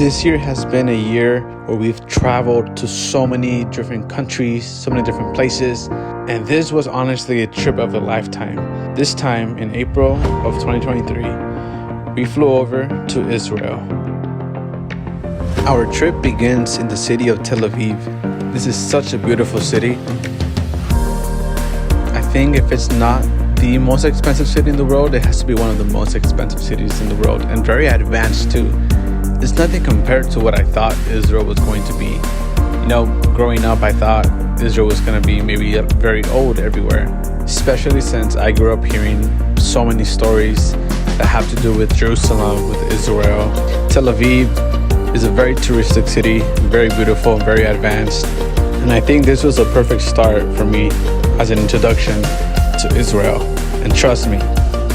This year has been a year where we've traveled to so many different countries, so many different places, and this was honestly a trip of a lifetime. This time in April of 2023, we flew over to Israel. Our trip begins in the city of Tel Aviv. This is such a beautiful city. I think if it's not the most expensive city in the world, it has to be one of the most expensive cities in the world, and very advanced too. It's nothing compared to what I thought Israel was going to be. You know, growing up, I thought Israel was going to be maybe very old everywhere, especially since I grew up hearing so many stories that have to do with Jerusalem, with Israel. Tel Aviv is a very touristic city, very beautiful, very advanced. And I think this was a perfect start for me as an introduction to Israel. And trust me,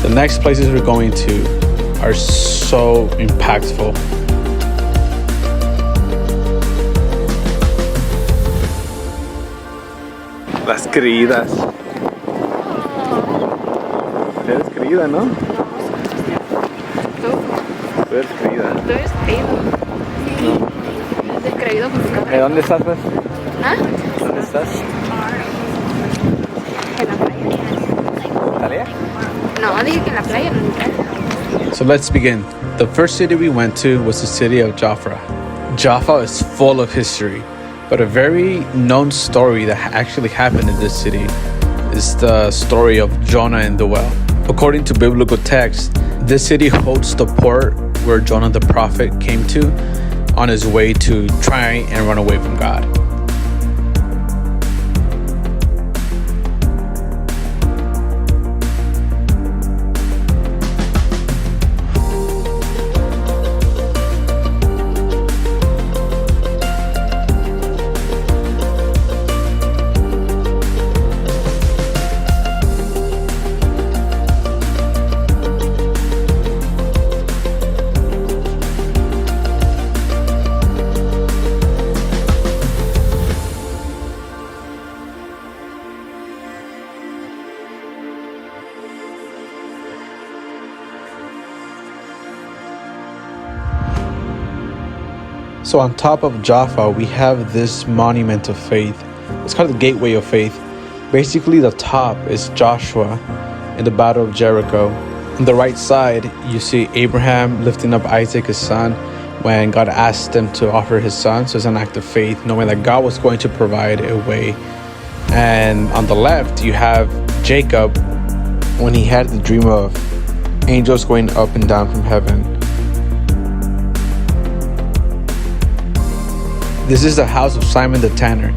the next places we're going to are so impactful. Las queridas. Eres querida, ¿no? Tú eres querida. Tú eres creído. No. Eres creído porque... ¿Dónde estás, pues? ¿Ah? ¿Dónde estás? En la playa. ¿Italia? No, dije que en la playa, no en Italia. So let's begin. The first city we went to was the city of Jaffa. Jaffa is full of history. But a very known story that actually happened in this city is the story of Jonah and the well. According to biblical text, this city hosts the port where Jonah the prophet came to on his way to try and run away from God. So on top of Jaffa, we have this monument of faith. It's called the Gateway of Faith. Basically, the top is Joshua in the Battle of Jericho. On the right side, you see Abraham lifting up Isaac, his son, when God asked him to offer his son. So it's an act of faith, knowing that God was going to provide a way. And on the left, you have Jacob when he had the dream of angels going up and down from heaven. This is the house of Simon the Tanner.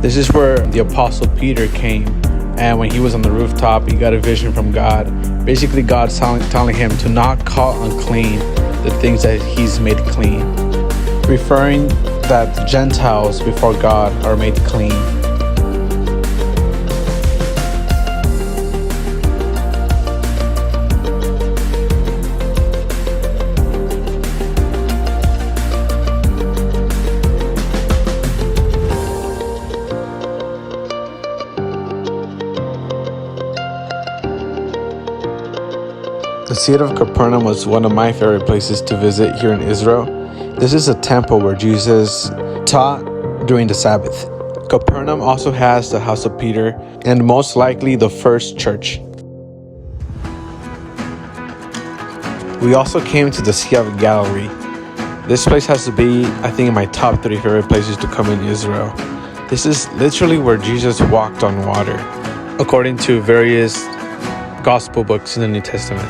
This is where the Apostle Peter came. And when he was on the rooftop, he got a vision from God. Basically, God's telling him to not call unclean the things that he's made clean. Referring that the Gentiles before God are made clean. The city of Capernaum was one of my favorite places to visit here in Israel. This is a temple where Jesus taught during the Sabbath. Capernaum also has the house of Peter and most likely the first church. We also came to the Sea of Galilee. This place has to be, I think, in my top 3 favorite places to come in Israel. This is literally where Jesus walked on water, according to various gospel books in the New Testament.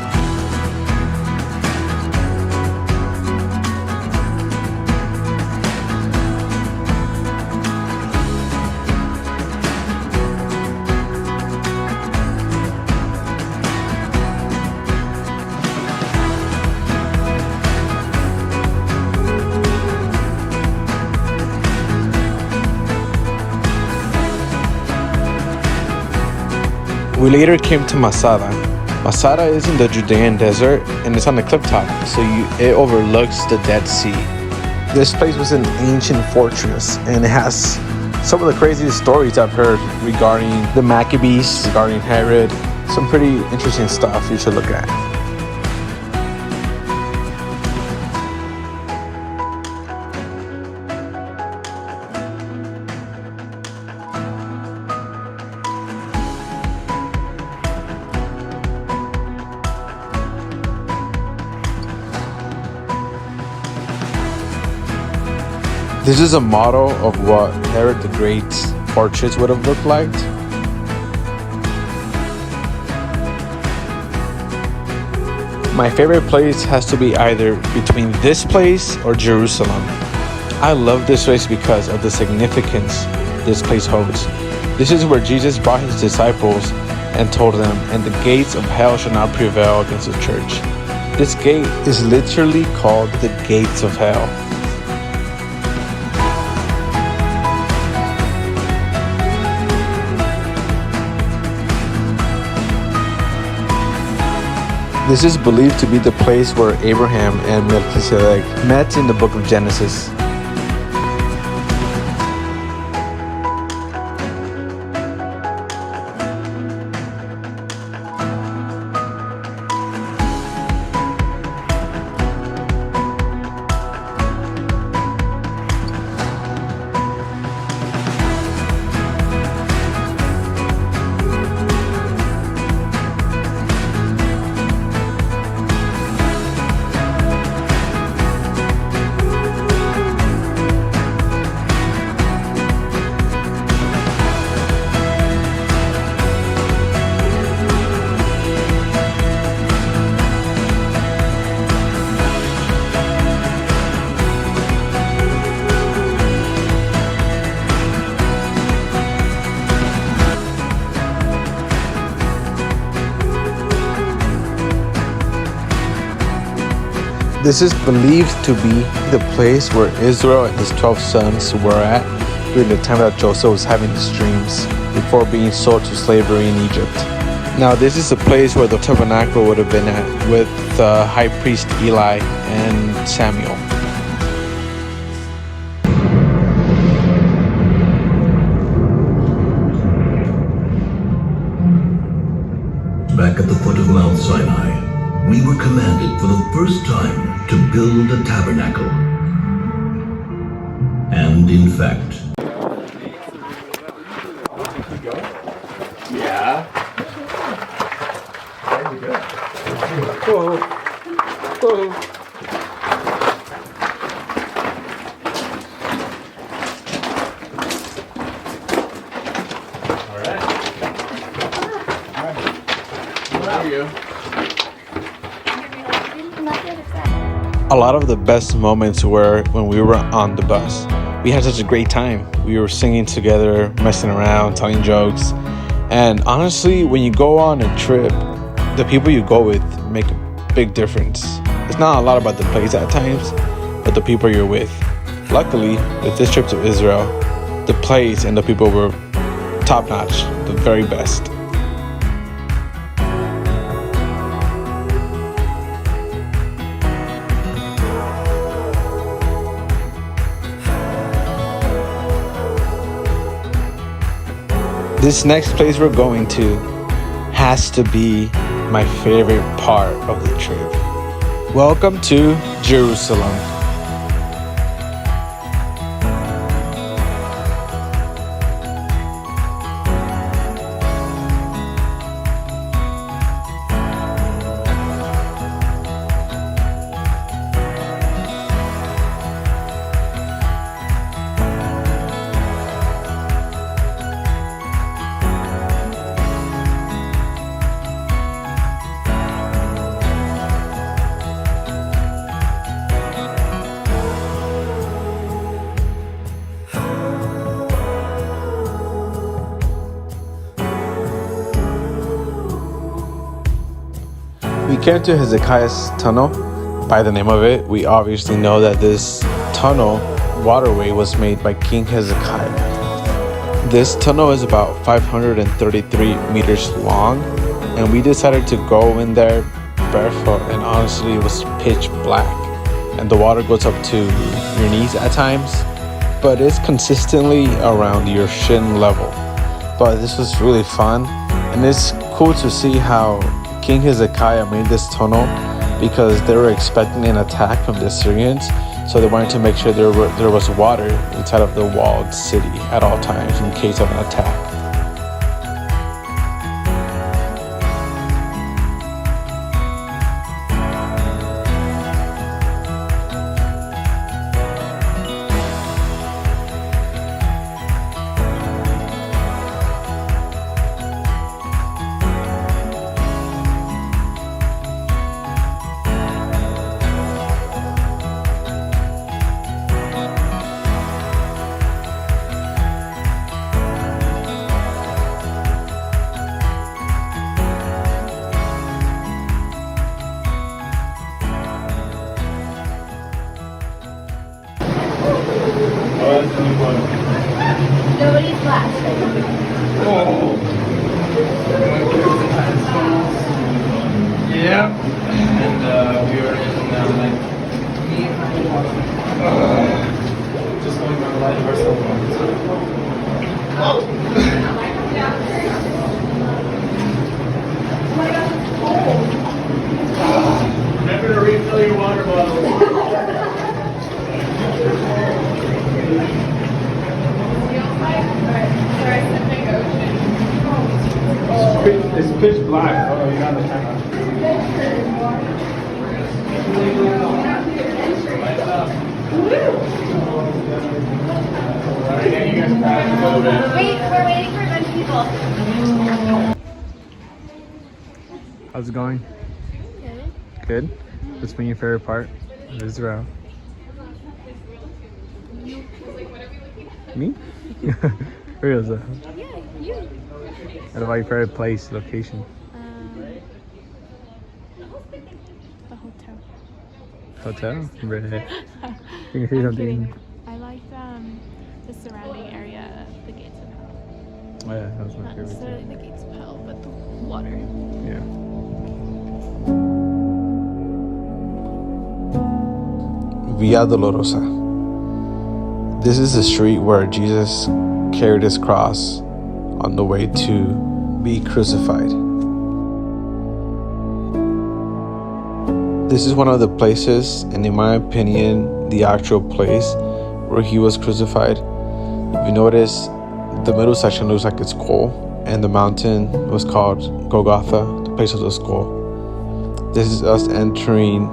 We later came to Masada. Masada is in the Judean desert and it's on the cliff top, so it overlooks the Dead Sea. This place was an ancient fortress and it has some of the craziest stories I've heard regarding the Maccabees, regarding Herod. Some pretty interesting stuff you should look at. This is a model of what Herod the Great's portraits would have looked like. My favorite place has to be either between this place or Jerusalem. I love this place because of the significance this place holds. This is where Jesus brought his disciples and told them, "And the gates of hell shall not prevail against the church." This gate is literally called the gates of hell. This is believed to be the place where Abraham and Melchizedek met in the book of Genesis. This is believed to be the place where Israel and his 12 sons were at during the time that Joseph was having his dreams before being sold to slavery in Egypt. Now, this is the place where the Tabernacle would have been at with high priest Eli and Samuel. Back at the foot of Mount Sinai, we were commanded for the first time to build a tabernacle. And in fact, Yeah. There we go. Whoa. Whoa. All right. How are you? A lot of the best moments were when we were on the bus. We had such a great time. We were singing together, messing around, telling jokes. And honestly, when you go on a trip, the people you go with make a big difference. It's not a lot about the place at times, but the people you're with. Luckily, with this trip to Israel, the place and the people were top-notch, the very best. This next place we're going to has to be my favorite part of the trip. Welcome to Jerusalem. We came to Hezekiah's tunnel. By the name of it, we obviously know that this tunnel waterway was made by King Hezekiah. This tunnel is about 533 meters long, and we decided to go in there barefoot, and honestly it was pitch black, and the water goes up to your knees at times, but it's consistently around your shin level. But this was really fun, and it's cool to see how King Hezekiah made this tunnel because they were expecting an attack from the Assyrians, so they wanted to make sure there was water inside of the walled city at all times in case of an attack. Nobody's last. Yeah, and we were in like just going by the light of our cell phones. Remember to refill your water bottle. It's pitch black. Oh, you got the camera. Wait, we're waiting for a bunch of people. How's it going? Good. What's been your favorite part of Israel? Me? Where is that? Yeah, you. What about your favorite place, location? The hotel. Hotel? Right. You can see something. I liked the surrounding area of the gates of hell. Oh yeah, that was my Not favorite necessarily too. the gates of hell, but the water. Yeah. Via Dolorosa. This is the street where Jesus carried his cross on the way to be crucified. This is one of the places, and in my opinion, the actual place where he was crucified. If you notice, the middle section looks like it's skull, and the mountain was called Golgotha, the place of the skull. This is us entering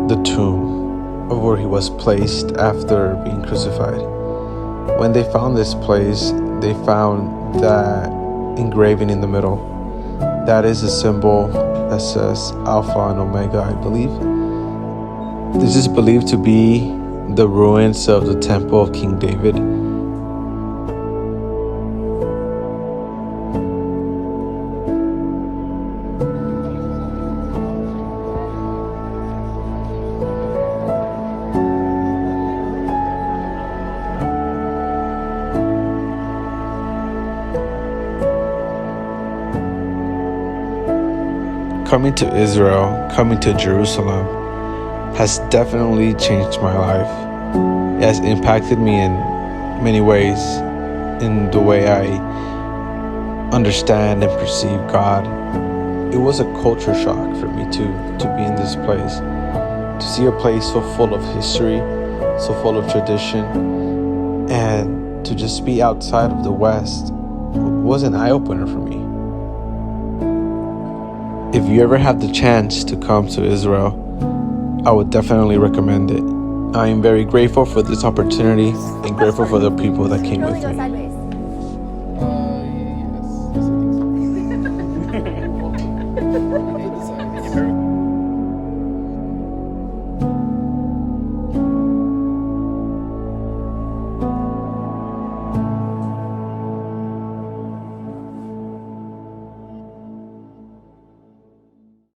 the tomb of where he was placed after being crucified. When they found this place, they found that engraving in the middle. That is a symbol that says Alpha and Omega, I believe. This is believed to be the ruins of the temple of King David. Coming to Israel, coming to Jerusalem, has definitely changed my life. It has impacted me in many ways, in the way I understand and perceive God. It was a culture shock for me to be in this place, to see a place so full of history, so full of tradition, and to just be outside of the West was an eye-opener for me. If you ever have the chance to come to Israel, I would definitely recommend it. I am very grateful for this opportunity and grateful for the people that came with me.